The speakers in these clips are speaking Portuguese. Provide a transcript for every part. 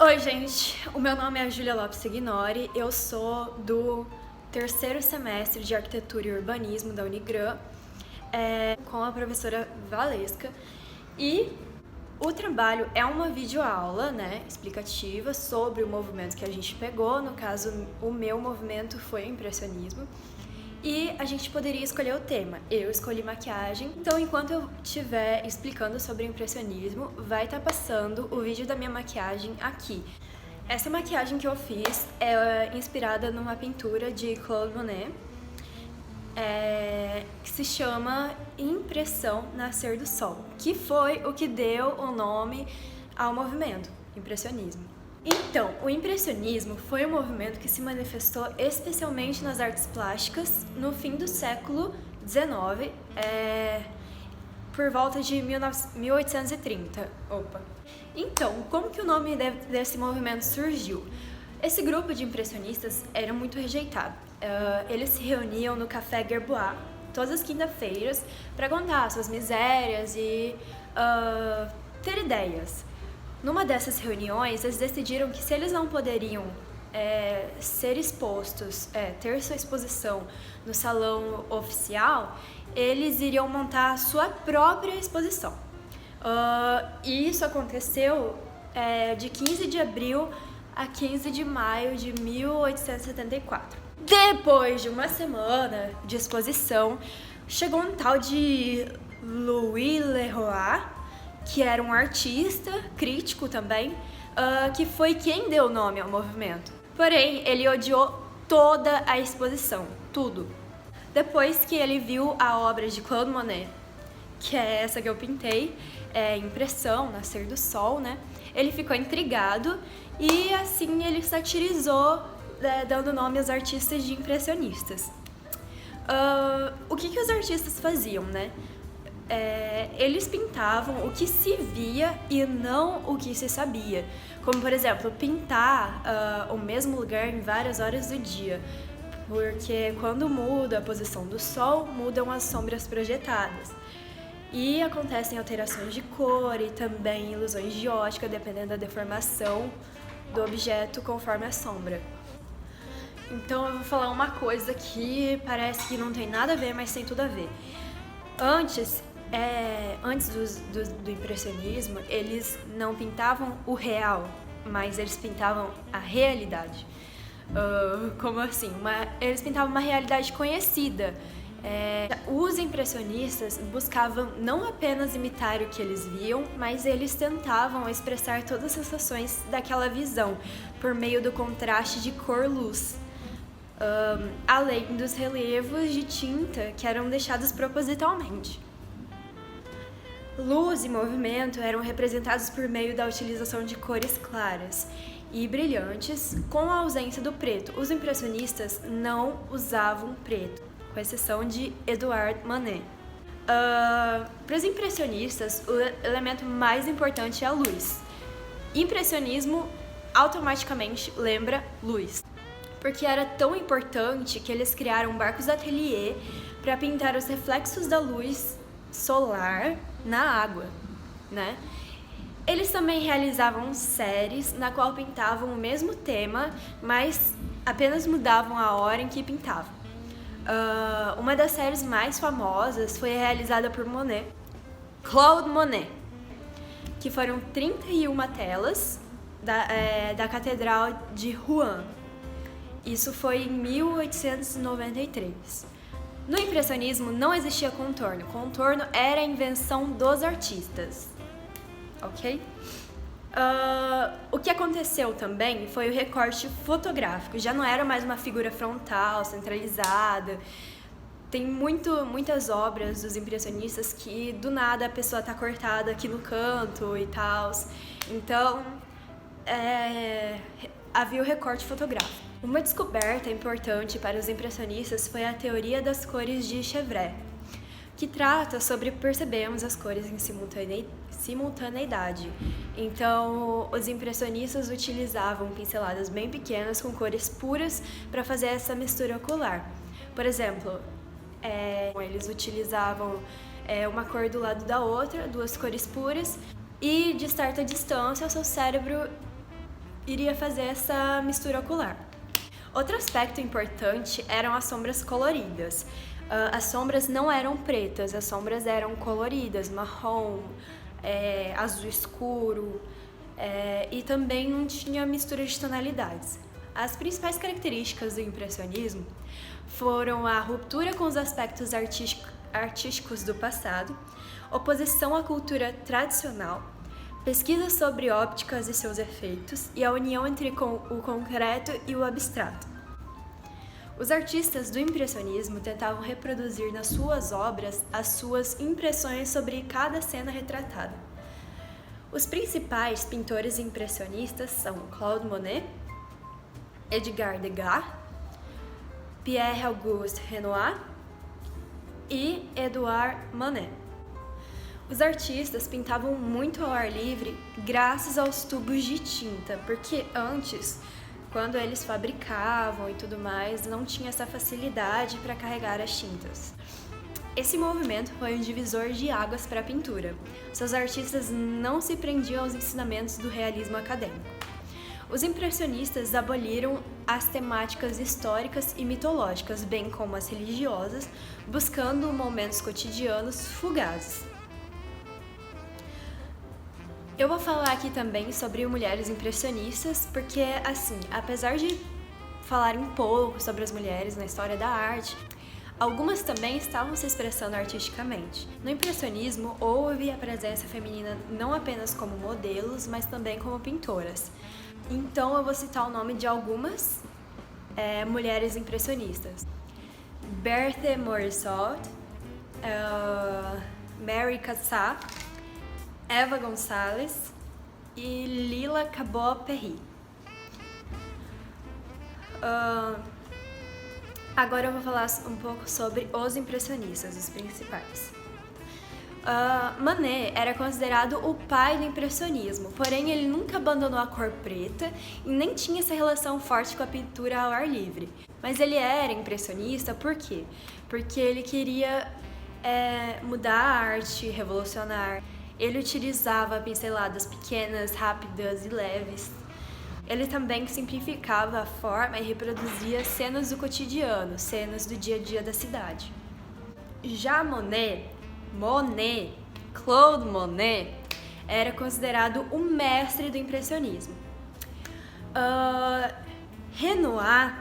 Oi, gente. O meu nome é Júlia Lopes Signori. Eu sou do terceiro semestre de Arquitetura e Urbanismo da Unigran, com a professora Valesca. E o trabalho é uma videoaula, explicativa sobre o movimento que a gente pegou. No caso, o meu movimento foi o impressionismo. E a gente poderia escolher o tema. Eu escolhi maquiagem. Então, enquanto eu estiver explicando sobre o impressionismo, vai estar passando o vídeo da minha maquiagem aqui. Essa maquiagem que eu fiz é inspirada numa pintura de Claude Monet, que se chama Impressão Nascer do Sol, que foi o que deu o nome ao movimento, impressionismo. Então, o impressionismo foi um movimento que se manifestou especialmente nas artes plásticas no fim do século XIX, por volta de 1830. Então, como que o nome desse movimento surgiu? Esse grupo de impressionistas era muito rejeitado. Eles se reuniam no Café Gerbois todas as quintas-feiras para contar suas misérias e ter ideias. Numa dessas reuniões, eles decidiram que se eles não poderiam ser expostos, ter sua exposição no salão oficial, eles iriam montar a sua própria exposição. E isso aconteceu de 15 de abril a 15 de maio de 1874. Depois de uma semana de exposição, chegou um tal de Louis Leroy, que era um artista, crítico também, que foi quem deu o nome ao movimento. Porém, ele odiou toda a exposição, tudo. Depois que ele viu a obra de Claude Monet, que é essa que eu pintei, Impressão, Nascer do Sol, ele ficou intrigado e assim ele satirizou, dando nome aos artistas de impressionistas. O que os artistas faziam, eles pintavam o que se via e não o que se sabia. Como, por exemplo, pintar o mesmo lugar em várias horas do dia. Porque quando muda a posição do sol, mudam as sombras projetadas. E acontecem alterações de cor e também ilusões de ótica, dependendo da deformação do objeto conforme a sombra. Então eu vou falar uma coisa que parece que não tem nada a ver, mas tem tudo a ver. Antes do impressionismo, eles não pintavam o real, mas eles pintavam a realidade. Como assim? Eles pintavam uma realidade conhecida. Os impressionistas buscavam não apenas imitar o que eles viam, mas eles tentavam expressar todas as sensações daquela visão, por meio do contraste de cor-luz. Além dos relevos de tinta que eram deixados propositalmente. Luz e movimento eram representados por meio da utilização de cores claras e brilhantes, com a ausência do preto. Os impressionistas não usavam preto, com exceção de Edouard Manet. Para os impressionistas, o elemento mais importante é a luz. Impressionismo automaticamente lembra luz, porque era tão importante que eles criaram barcos ateliê para pintar os reflexos da luz solar na água, Eles também realizavam séries na qual pintavam o mesmo tema, mas apenas mudavam a hora em que pintavam. Uma das séries mais famosas foi realizada por Claude Monet, que foram 31 telas da Catedral de Rouen. Isso foi em 1893. No impressionismo não existia contorno. Contorno era a invenção dos artistas. Ok? O que aconteceu também foi o recorte fotográfico. Já não era mais uma figura frontal, centralizada. Tem muitas obras dos impressionistas que do nada a pessoa tá cortada aqui no canto e tal. Então, havia o recorte fotográfico. Uma descoberta importante para os impressionistas foi a teoria das cores de Chevret, que trata sobre percebermos as cores em simultaneidade. Então, os impressionistas utilizavam pinceladas bem pequenas com cores puras para fazer essa mistura ocular. Por exemplo, eles utilizavam uma cor do lado da outra, duas cores puras, e de certa distância o seu cérebro iria fazer essa mistura ocular. Outro aspecto importante eram as sombras coloridas. As sombras não eram pretas, as sombras eram coloridas, marrom, azul escuro, e também não tinha mistura de tonalidades. As principais características do impressionismo foram a ruptura com os aspectos artísticos do passado, oposição à cultura tradicional, pesquisa sobre ópticas e seus efeitos e a união entre o concreto e o abstrato. Os artistas do impressionismo tentavam reproduzir nas suas obras as suas impressões sobre cada cena retratada. Os principais pintores impressionistas são Claude Monet, Edgar Degas, Pierre-Auguste Renoir e Edouard Manet. Os artistas pintavam muito ao ar livre graças aos tubos de tinta, porque antes, quando eles fabricavam e tudo mais, não tinha essa facilidade para carregar as tintas. Esse movimento foi um divisor de águas para a pintura. Seus artistas não se prendiam aos ensinamentos do realismo acadêmico. Os impressionistas aboliram as temáticas históricas e mitológicas, bem como as religiosas, buscando momentos cotidianos fugazes. Eu vou falar aqui também sobre mulheres impressionistas, porque, assim, apesar de falar um pouco sobre as mulheres na história da arte, algumas também estavam se expressando artisticamente. No impressionismo, houve a presença feminina não apenas como modelos, mas também como pintoras. Então, eu vou citar o nome de algumas mulheres impressionistas. Berthe Morisot, Mary Cassatt, Eva Gonçalves e Lila Cabot-Perry. Agora eu vou falar um pouco sobre os impressionistas, os principais. Manet era considerado o pai do impressionismo, porém ele nunca abandonou a cor preta e nem tinha essa relação forte com a pintura ao ar livre. Mas ele era impressionista por quê? Porque ele queria mudar a arte, revolucionar. Ele utilizava pinceladas pequenas, rápidas e leves. Ele também simplificava a forma e reproduzia cenas do cotidiano, cenas do dia a dia da cidade. Já Claude Monet, era considerado o mestre do impressionismo. Renoir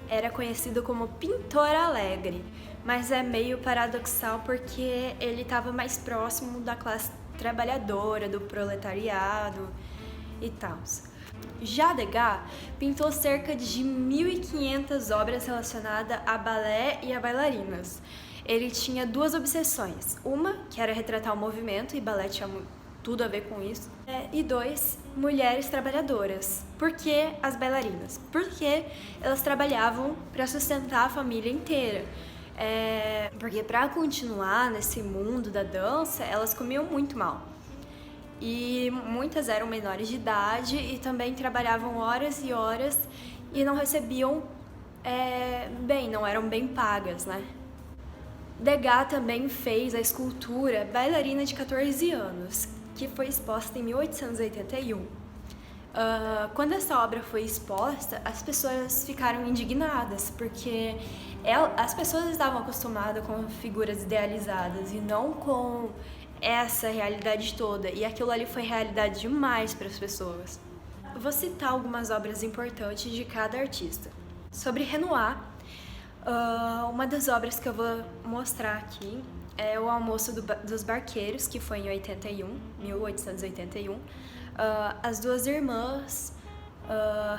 era conhecido como pintor alegre, mas é meio paradoxal porque ele estava mais próximo da classe trabalhadora, do proletariado e tal. Já Degas pintou cerca de 1.500 obras relacionadas a balé e a bailarinas. Ele tinha duas obsessões, uma que era retratar o movimento, e balé tinha tudo a ver com isso, e dois, mulheres trabalhadoras. Por que as bailarinas? Porque elas trabalhavam para sustentar a família inteira. Porque para continuar nesse mundo da dança, elas comiam muito mal. E muitas eram menores de idade e também trabalhavam horas e horas e não recebiam não eram bem pagas, né? Degas também fez a escultura Bailarina de 14 anos, que foi exposta em 1881. Quando essa obra foi exposta, as pessoas ficaram indignadas, porque as pessoas estavam acostumadas com figuras idealizadas e não com essa realidade toda, e aquilo ali foi realidade demais para as pessoas. Eu vou citar algumas obras importantes de cada artista. Sobre Renoir, uma das obras que eu vou mostrar aqui é o Almoço dos Barqueiros, que foi em 1881. As Duas Irmãs,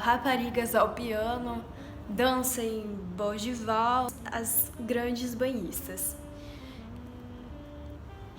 Raparigas ao Piano, Dança em Bougival, As Grandes Banhistas.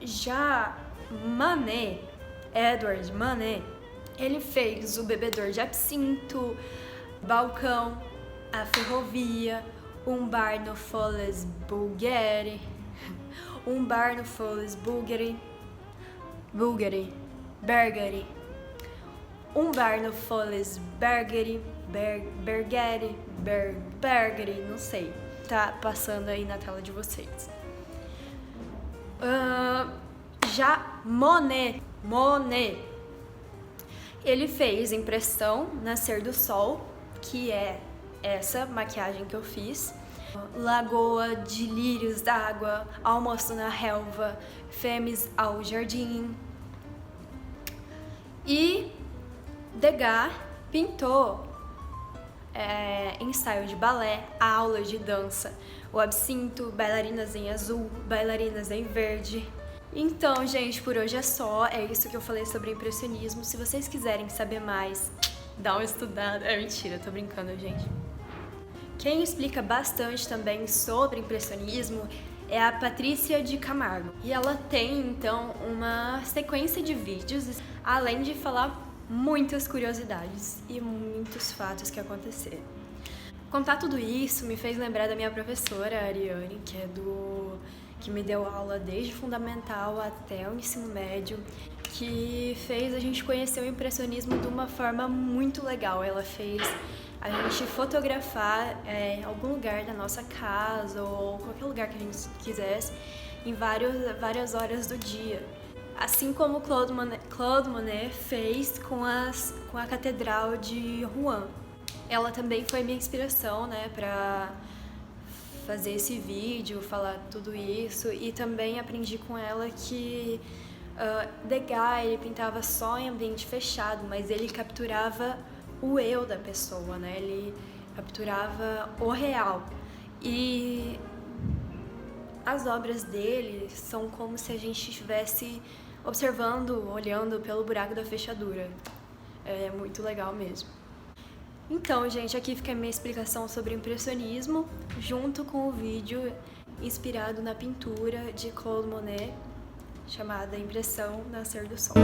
Já Manet, Edward Manet, ele fez O Bebedor de Absinto, Balcão, A Ferrovia, Um Bar no Folies Bulgari, Um Bar no Folies Bergeri, não sei, tá passando aí na tela de vocês. Já Monet, Ele fez Impressão Nascer do Sol, que é essa maquiagem que eu fiz. Lagoa de Lírios d'Água, Almoço na Relva, Fêmeas ao Jardim. E Degas pintou ensaio de balé, aula de dança, o Absinto, bailarinas em azul, bailarinas em verde. Então, gente, por hoje é só. É isso que eu falei sobre impressionismo. Se vocês quiserem saber mais, dá uma estudada. É mentira, tô brincando, gente. Quem explica bastante também sobre impressionismo é a Patrícia de Camargo. E ela tem, então, uma sequência de vídeos, além de falar muitas curiosidades e muitos fatos que aconteceram. Contar tudo isso me fez lembrar da minha professora, a Ariane, que me deu aula desde o fundamental até o ensino médio, que fez a gente conhecer o impressionismo de uma forma muito legal. Ela fez a gente fotografar algum lugar da nossa casa ou qualquer lugar que a gente quisesse em várias horas do dia. Assim como Claude Monet fez com a Catedral de Rouen. Ela também foi minha inspiração, né, para fazer esse vídeo, falar tudo isso, e também aprendi com ela que Degas, ele pintava só em ambiente fechado, mas ele capturava o eu da pessoa, né, ele capturava o real. E as obras dele são como se a gente estivesse observando, olhando pelo buraco da fechadura. É muito legal mesmo. Então, gente, aqui fica a minha explicação sobre impressionismo, junto com o vídeo inspirado na pintura de Claude Monet, chamada Impressão Nascer do Sol.